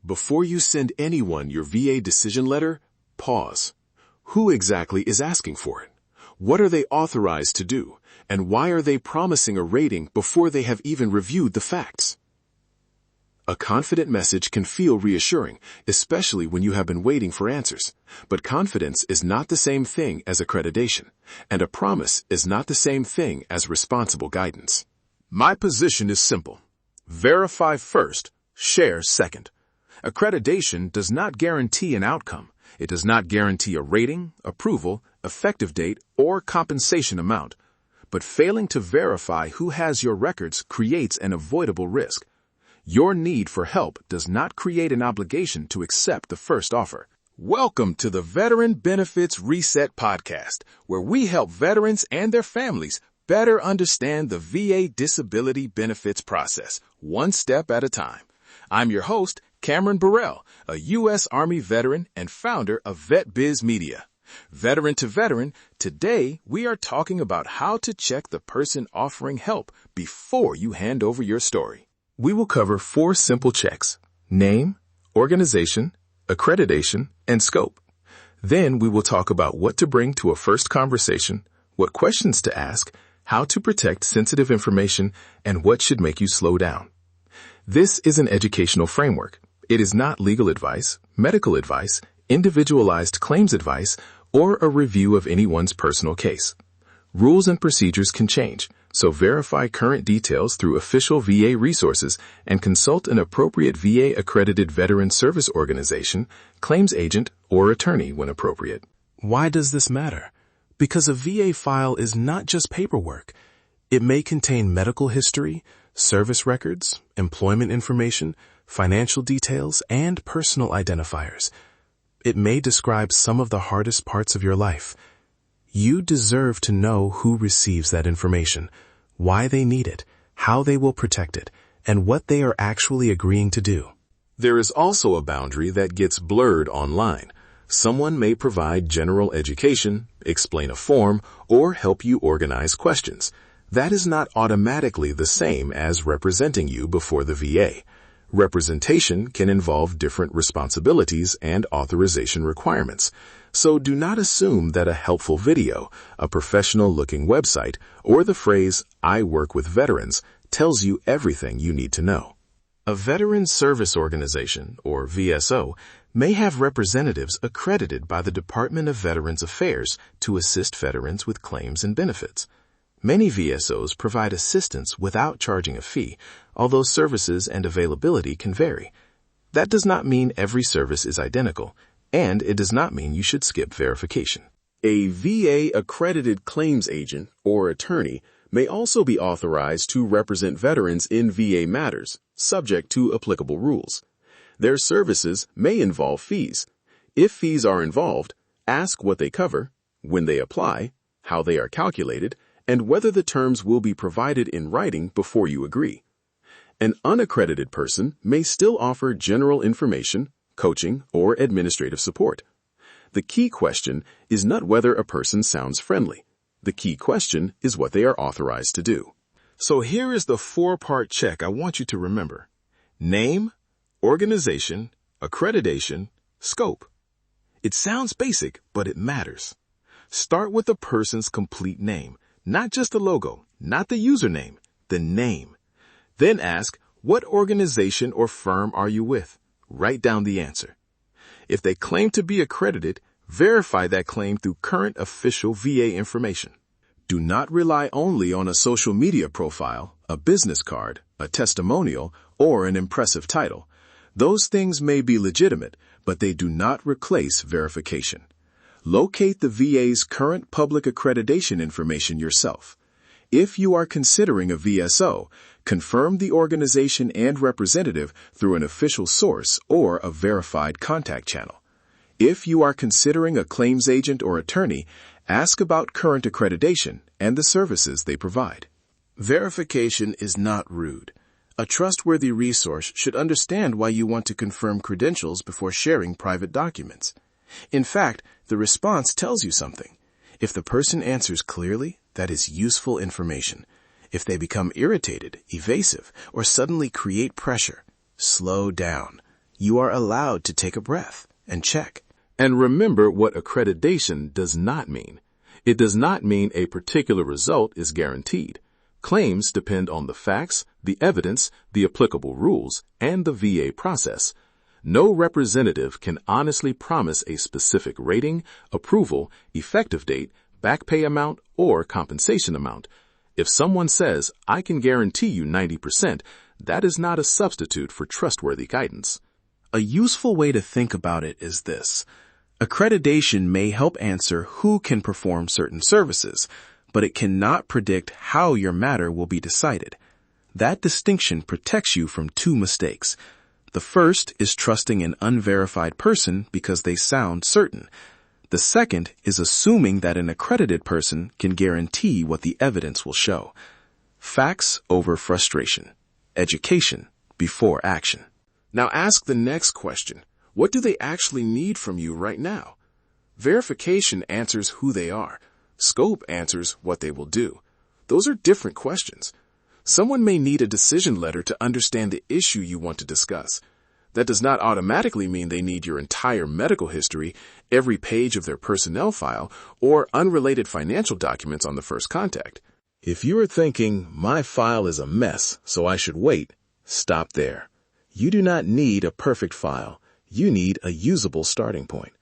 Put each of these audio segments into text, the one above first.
Before you send anyone your VA decision letter, pause. Who exactly is asking for it? What are they authorized to do? And why are they promising a rating before they have even reviewed the facts? A confident message can feel reassuring, especially when you have been waiting for answers. But confidence is not the same thing as accreditation, and a promise is not the same thing as responsible guidance. My position is simple. Verify first, share second. Accreditation does not guarantee an outcome. It does not guarantee a rating, approval, effective date, or compensation amount. But failing to verify who has your records creates an avoidable risk. Your need for help does not create an obligation to accept the first offer. Welcome to the Veteran Benefits Reset Podcast, where we help veterans and their families better understand the VA disability benefits process, one step at a time. I'm your host, Cameron Burrell, a U.S. Army veteran and founder of VetBiz Media. Veteran to veteran, today we are talking about how to check the person offering help before you hand over your story. We will cover 4 simple checks: name, organization, accreditation, and scope. Then we will talk about what to bring to a first conversation, what questions to ask, how to protect sensitive information, and what should make you slow down. This is an educational framework. It is not legal advice, medical advice, individualized claims advice, or a review of anyone's personal case. Rules and procedures can change, so verify current details through official VA resources and consult an appropriate VA-accredited veteran service organization, claims agent, or attorney when appropriate. Why does this matter? Because a VA file is not just paperwork. It may contain medical history, service records, employment information, financial details, and personal identifiers. It may describe some of the hardest parts of your life. You deserve to know who receives that information, why they need it, how they will protect it, and what they are actually agreeing to do. There is also a boundary that gets blurred online. Someone may provide general education, explain a form, or help you organize questions. That is not automatically the same as representing you before the VA. Representation can involve different responsibilities and authorization requirements. So do not assume that a helpful video, a professional-looking website, or the phrase, "I work with veterans," tells you everything you need to know. A Veteran Service Organization, or VSO, may have representatives accredited by the Department of Veterans Affairs to assist veterans with claims and benefits. Many VSOs provide assistance without charging a fee, although services and availability can vary. That does not mean every service is identical, and it does not mean you should skip verification. A VA-accredited claims agent or attorney may also be authorized to represent veterans in VA matters, subject to applicable rules. Their services may involve fees. If fees are involved, ask what they cover, when they apply, how they are calculated, and whether the terms will be provided in writing before you agree. An unaccredited person may still offer general information, coaching, or administrative support. The key question is not whether a person sounds friendly. The key question is what they are authorized to do. So here is the 4-part check I want you to remember: name, organization, accreditation, scope. It sounds basic, but it matters. Start with the person's complete name. Not just the logo, not the username, the name. Then ask, what organization or firm are you with? Write down the answer. If they claim to be accredited, verify that claim through current official VA information. Do not rely only on a social media profile, a business card, a testimonial, or an impressive title. Those things may be legitimate, but they do not replace verification. Locate the VA's current public accreditation information yourself. If you are considering a VSO, confirm the organization and representative through an official source or a verified contact channel. If you are considering a claims agent or attorney, ask about current accreditation and the services they provide. Verification is not rude. A trustworthy resource should understand why you want to confirm credentials before sharing private documents. In fact, the response tells you something. If the person answers clearly, that is useful information. If they become irritated, evasive, or suddenly create pressure, slow down. You are allowed to take a breath and check. And remember what accreditation does not mean. It does not mean a particular result is guaranteed. Claims depend on the facts, the evidence, the applicable rules, and the VA process. No representative can honestly promise a specific rating, approval, effective date, back pay amount, or compensation amount. If someone says, "I can guarantee you 90%, that is not a substitute for trustworthy guidance. A useful way to think about it is this. Accreditation may help answer who can perform certain services, but it cannot predict how your matter will be decided. That distinction protects you from two mistakes. The first is trusting an unverified person because they sound certain. The second is assuming that an accredited person can guarantee what the evidence will show. Facts over frustration. Education before action. Now ask the next question. What do they actually need from you right now? Verification answers who they are. Scope answers what they will do. Those are different questions. Someone may need a decision letter to understand the issue you want to discuss. That does not automatically mean they need your entire medical history, every page of their personnel file, or unrelated financial documents on the first contact. If you are thinking, "My file is a mess, so I should wait," stop there. You do not need a perfect file. You need a usable starting point.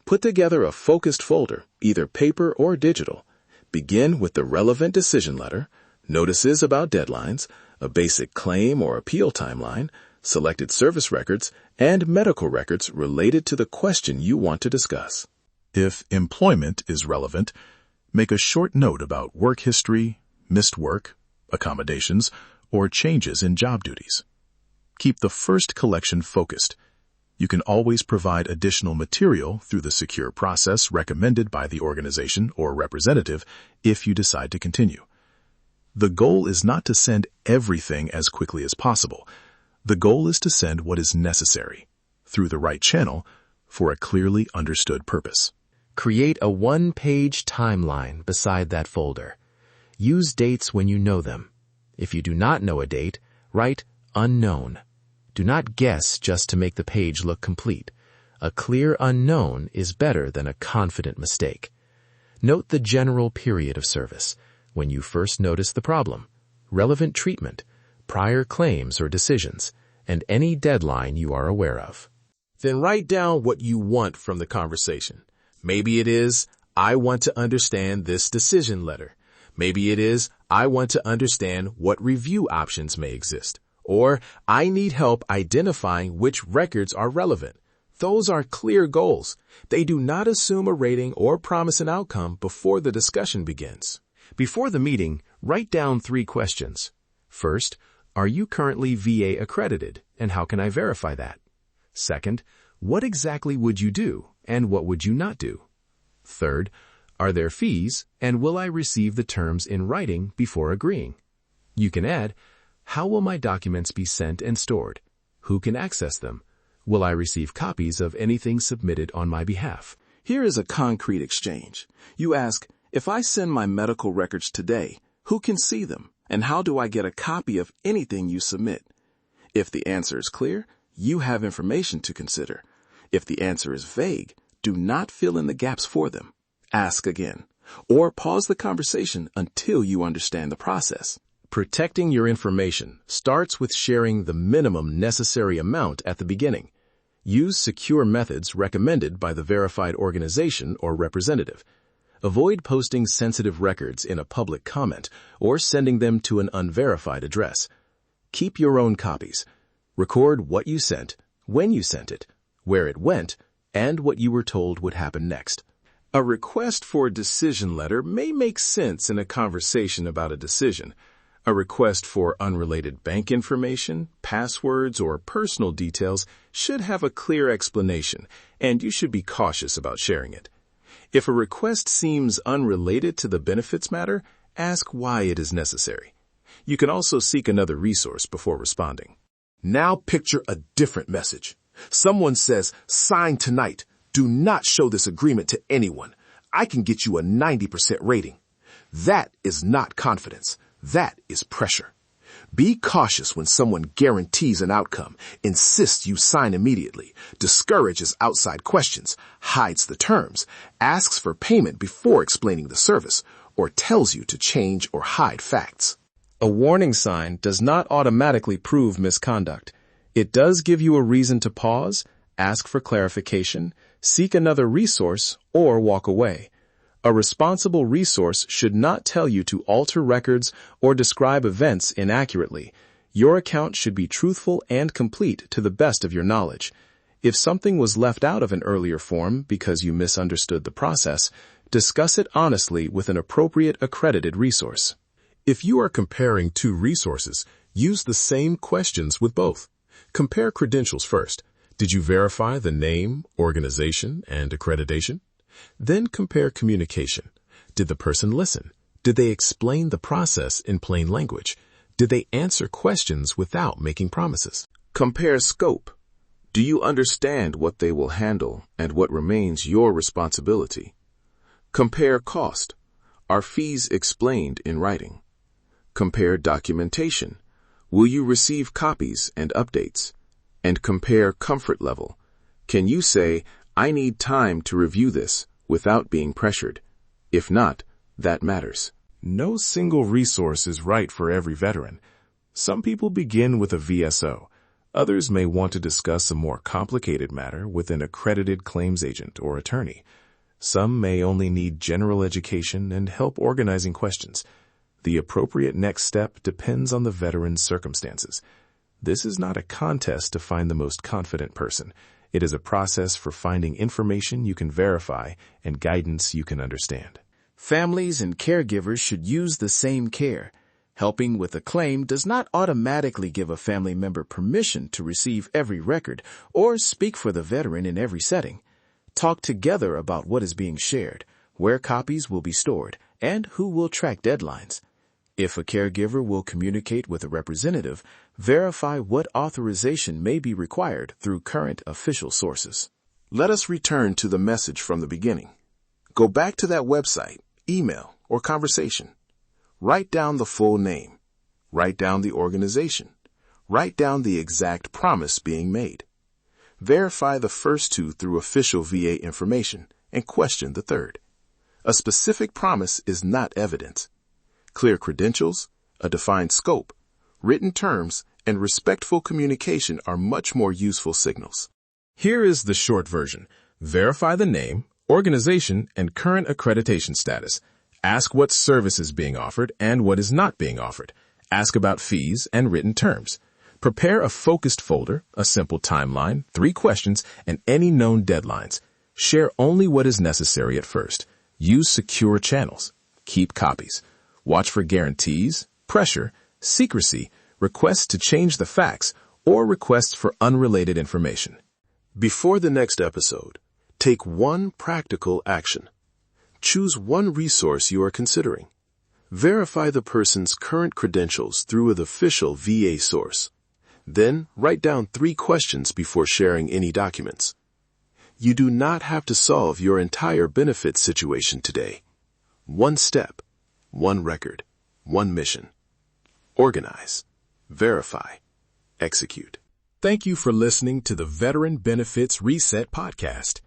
Put together a focused folder, either paper or digital. Begin with the relevant decision letter, notices about deadlines, a basic claim or appeal timeline, selected service records, and medical records related to the question you want to discuss. If employment is relevant, make a short note about work history, missed work, accommodations, or changes in job duties. Keep the first collection focused. You can always provide additional material through the secure process recommended by the organization or representative if you decide to continue. The goal is not to send everything as quickly as possible. The goal is to send what is necessary, through the right channel, for a clearly understood purpose. Create a one-page timeline beside that folder. Use dates when you know them. If you do not know a date, write unknown. Do not guess just to make the page look complete. A clear unknown is better than a confident mistake. Note the general period of service, when you first noticed the problem, relevant treatment, prior claims or decisions, and any deadline you are aware of. Then write down what you want from the conversation. Maybe it is, "I want to understand this decision letter." Maybe it is, "I want to understand what review options may exist." Or, "I need help identifying which records are relevant." Those are clear goals. They do not assume a rating or promise an outcome before the discussion begins. Before the meeting, write down 3 questions. First, are you currently VA accredited, and how can I verify that? Second, what exactly would you do, and what would you not do? Third, are there fees, and will I receive the terms in writing before agreeing? You can add, how will my documents be sent and stored? Who can access them? Will I receive copies of anything submitted on my behalf? Here is a concrete exchange. You ask, if I send my medical records today, who can see them? And how do I get a copy of anything you submit? If the answer is clear, you have information to consider. If the answer is vague, do not fill in the gaps for them. Ask again, or pause the conversation until you understand the process. Protecting your information starts with sharing the minimum necessary amount at the beginning. Use secure methods recommended by the verified organization or representative. Avoid posting sensitive records in a public comment or sending them to an unverified address. Keep your own copies. Record what you sent, when you sent it, where it went, and what you were told would happen next. A request for a decision letter may make sense in a conversation about a decision. A request for unrelated bank information, passwords, or personal details should have a clear explanation, and you should be cautious about sharing it. If a request seems unrelated to the benefits matter, ask why it is necessary. You can also seek another resource before responding. Now picture a different message. Someone says, "Sign tonight. Do not show this agreement to anyone. I can get you a 90% rating." That is not confidence. That is pressure. Be cautious when someone guarantees an outcome, insists you sign immediately, discourages outside questions, hides the terms, asks for payment before explaining the service, or tells you to change or hide facts. A warning sign does not automatically prove misconduct. It does give you a reason to pause, ask for clarification, seek another resource, or walk away. A responsible resource should not tell you to alter records or describe events inaccurately. Your account should be truthful and complete to the best of your knowledge. If something was left out of an earlier form because you misunderstood the process, discuss it honestly with an appropriate accredited resource. If you are comparing two resources, use the same questions with both. Compare credentials first. Did you verify the name, organization, and accreditation? Then compare communication. Did the person listen? Did they explain the process in plain language? Did they answer questions without making promises? Compare scope. Do you understand what they will handle and what remains your responsibility? Compare cost. Are fees explained in writing? Compare documentation. Will you receive copies and updates? And compare comfort level. Can you say, I need time to review this without being pressured? If not, that matters. No single resource is right for every veteran. Some people begin with a VSO. Others may want to discuss a more complicated matter with an accredited claims agent or attorney. Some may only need general education and help organizing questions. The appropriate next step depends on the veteran's circumstances. This is not a contest to find the most confident person. It is a process for finding information you can verify and guidance you can understand. Families and caregivers should use the same care. Helping with a claim does not automatically give a family member permission to receive every record or speak for the veteran in every setting. Talk together about what is being shared, where copies will be stored, and who will track deadlines. If a caregiver will communicate with a representative, verify what authorization may be required through current official sources. Let us return to the message from the beginning. Go back to that website, email, or conversation. Write down the full name. Write down the organization. Write down the exact promise being made. Verify the first two through official VA information and question the third. A specific promise is not evidence. Clear credentials, a defined scope, written terms, and respectful communication are much more useful signals. Here is the short version. Verify the name, organization, and current accreditation status. Ask what service is being offered and what is not being offered. Ask about fees and written terms. Prepare a focused folder, a simple timeline, 3 questions, and any known deadlines. Share only what is necessary at first. Use secure channels. Keep copies. Watch for guarantees, pressure, secrecy, requests to change the facts, or requests for unrelated information. Before the next episode, take one practical action. Choose one resource you are considering. Verify the person's current credentials through an official VA source. Then write down 3 questions before sharing any documents. You do not have to solve your entire benefits situation today. One step. One record, one mission. Organize, verify, execute. Thank you for listening to the Veteran Benefits Reset podcast.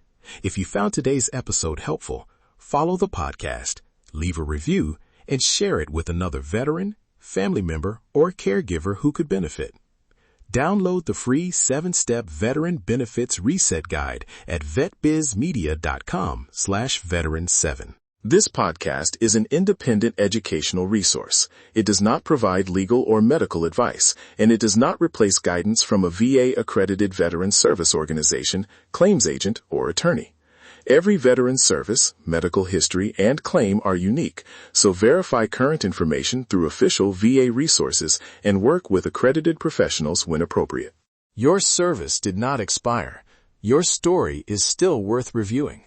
If you found today's episode helpful, follow the podcast, leave a review, and share it with another veteran, family member, or caregiver who could benefit. Download the free 7-step Veteran Benefits Reset Guide at vetbizmedia.com/veteran7. This podcast is an independent educational resource. It does not provide legal or medical advice, and it does not replace guidance from a VA-accredited veteran service organization, claims agent, or attorney. Every veteran service, medical history, and claim are unique, so verify current information through official VA resources and work with accredited professionals when appropriate. Your service did not expire. Your story is still worth reviewing.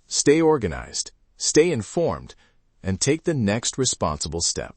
Stay organized. Stay informed, and take the next responsible step.